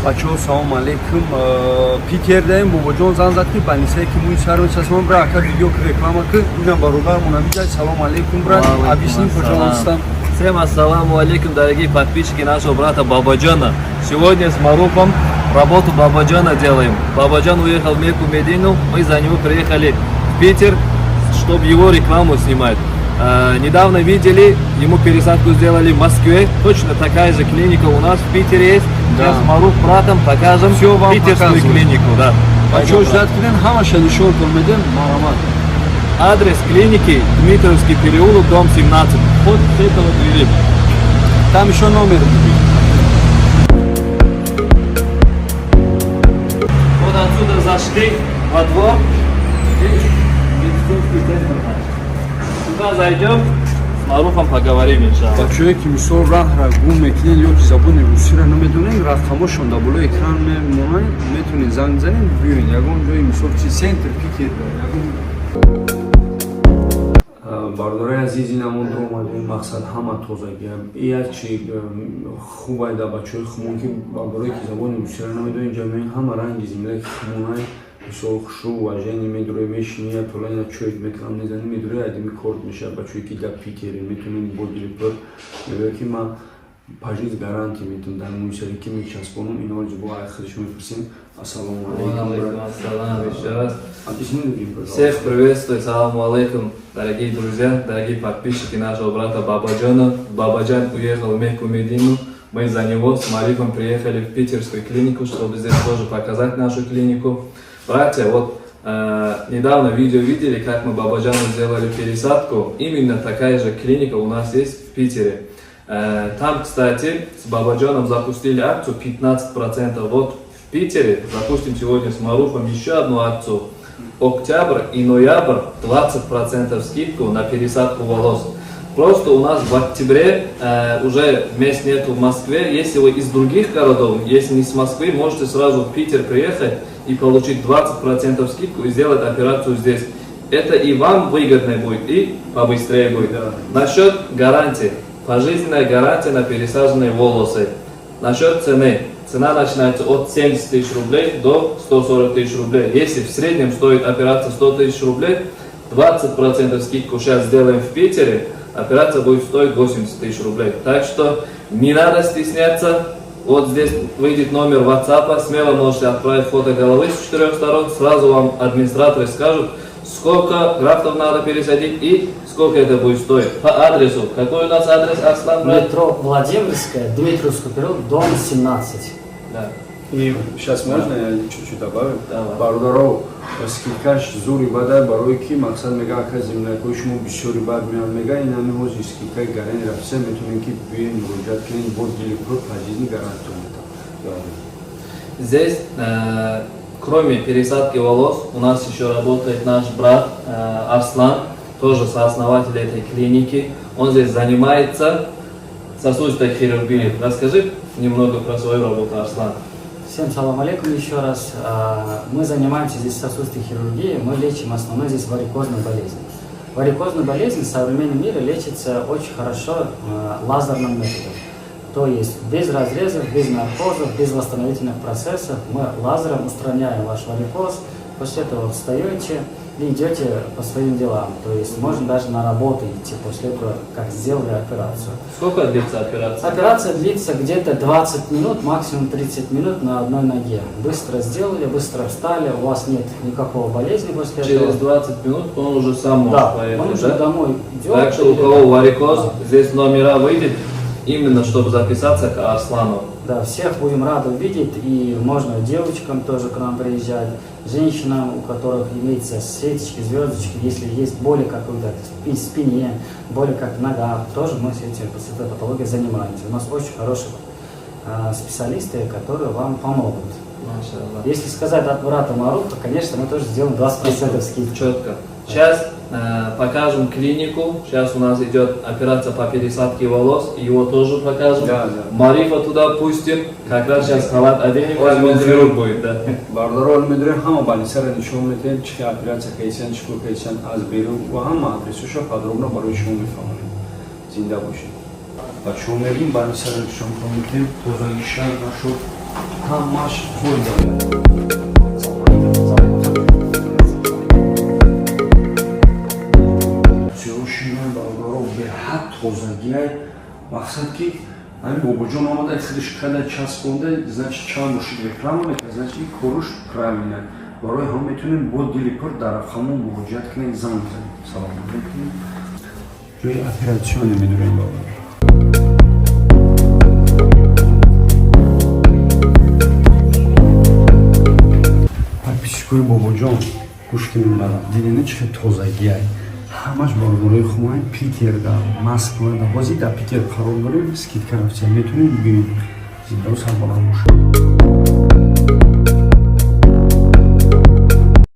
Бачаҳо салом алейкум. Питердаем бобоҷон зан зад ки банисае ки муи сар мешасман бра ака видео ки реклама ки инам бародармон амиҷай. Салом алейкум брат. Объясним, пожалуйста. Всем ассаламу алейкум, дорогие подписчики нашего брата Бабаджана. Сегодня с Маруфом работу Бабаджана делаем. Бабаджан уехал в Мекку, Медину, мы за него приехали в Питер, чтобы его рекламу снимать. Недавно видели, ему пересадку сделали в Москве, точно такая же клиника у нас в Питере есть. Сейчас Маруф братом покажем Всё вам питерскую показываю. клинику. Да. Бачаҳо ждат кунен, ҳамаша нишон кунмедем. Маромад. Адрес клиники Дмитровский переулок, дом 17. Вот с этого двери. Там еще номер будет. Вот отсюда зашли во двор. И медицинский центр наш. Сюда зайдем, с Маруфом поговорим, иншаллах. бачаҳое ки мисол раҳра гум мекунед ё ки забони русиро намедонед, рақамошон дар болои экран мемонанд, метавонед занг занед, биёед ягон ҷои мисол чи центр Питерда ягон бардораи азизи намонда омадем, мақсад ҳама тозагиам. Як чи хуб айда бачаҳои хумон ки бардораи ки забони русиро намедонед, ҷамеи ҳама ранги зимлаи хумонай мисол хушу важени медуре мешини толайна чойд меклам мезани медуре адими корт меша бачаҳое ки дар Питере метавонед бо директор мегӯяд ки ман пажиз гарантия метавонам дар муисаре ки мечаспонам ино ҷибо айхазишо мепурсим. Ассалому алейкум. Ассалам еще раз. Объясни людям, пожалуйста. Всех приветствую, саламу алейкум, дорогие друзья, дорогие подписчики нашего брата Бабаджана. Бабаджан уехал в Мекку, Медину. Мы за него с Марифом приехали в питерскую клинику, чтобы здесь тоже показать нашу клинику. Братья, вот недавно видео видели, как мы Бабаджану сделали пересадку. Именно такая же клиника у нас есть в Питере. Там, кстати, с Бабаджаном запустили акцию 15%. Вот в Питере запустим сегодня с Маруфом еще одну акцию. Октябрь и ноябрь 20% скидку на пересадку волос. Просто у нас в октябре уже мест нету в Москве. Если вы из других городов, если не с Москвы, можете сразу в Питер приехать и получить 20% скидку и сделать операцию здесь. Это и вам выгодно будет, и побыстрее будет. Насчет гарантии. Пожизненная гарантия на пересаженные волосы. Насчет цены. Цена начинается от 70 тысяч рублей до 140 тысяч рублей. Если в среднем стоит операция 100 тысяч рублей, 20% скидку сейчас сделаем в Питере, операция будет стоить 80 тысяч рублей. Так что не надо стесняться. Вот здесь выйдет номер WhatsApp, смело можете отправить фото головы с 4 сторон. Сразу вам администраторы скажут, сколько графтов надо пересадить и сколько это будет стоить. По адресу. Какой у нас адрес, Арслан, брат? Метро Владимирская, Дмитровский переулок, дом 17. Да. И сейчас можно я чуть-чуть добавлю? Давай. Бародаров, скидкаш зури бадай барои ки мақсад мега ака землякои шумо бисёри бад меянд мега ин ҳами ҳози скидкаи гарани рафиса метавонем ки биёед муроҷиат кунед бо директор пажизни гарантия метавонад. Здесь, кроме пересадки волос, у нас еще работает наш брат Арслан, тоже сооснователь этой клиники. Он здесь занимается сосудистой хирургией. Расскажи немного про свою работу, Арслан. Всем салам алейкум еще раз. Мы занимаемся здесь сосудистой хирургией, мы лечим основной здесь варикозную болезнь. Варикозную болезнь в современном мире лечится очень хорошо лазерным методом. То есть без разрезов, без наркозов, без восстановительных процессов мы лазером устраняем ваш варикоз, после этого встаете и идете по своим делам. То есть можно даже на работу идти после этого, как сделали операцию. Сколько длится операция? Операция длится где-то 20 минут, максимум 30 минут на одной ноге. Быстро сделали, быстро встали, у вас нет никакого болезни после этого. Через 20 минут он уже сам может поехать, он уже домой идет. Так что у кого варикоз, здесь номера выйдет, именно чтобы записаться к Арслану. Да, всех будем рады видеть, и можно девочкам тоже к нам приезжать, женщинам, у которых имеются сеточки, звездочки, если есть боли какой-то в спине, боли как в ногах, тоже мы с этой патологией занимаемся. У нас очень хорошие специалисты, которые вам помогут. Машаллах. Если сказать от брата Маруфа, конечно, мы тоже сделаем 20% скидку. Четко. Сейчас покажем клинику. Сейчас у нас идет операция по пересадке волос. Его тоже покажем. Да. Марифа туда пустим. Как раз сейчас халат оденем, он хирург будет. Да. Бардарол медре ҳама банисара нишон метавонед чи операция кайсан чӣ кайсан аз берун ва ҳама адресуша подробно барои шумо мефаҳмонем. Зинда бошед. Ба шумо мегӯем банисара нишон кунем тозагиша нашуд ҳамаш фоида дорад. Сиёшина балгаро беҳад тозагиай мақсад ки ами бобоҷон омада худаш када часпонда, значит чанд бошид реклама мекард, значит ин коруш правильно. Барои ҳам метавонем бо дили пур дар рақамон муроҷиат кунем, занг занем. Салом алейкум. ҷои оператсионе медурем бобор. Подписчикои бобоҷон гӯш кунем бара. Дидена чӣ тозагиай. ҳамаш барборои хумай Питерда, Москвада, бози дар Питер қарор дорем, скидка аксия метавонем биёед. Зиндаҳо сарбаланд бошад.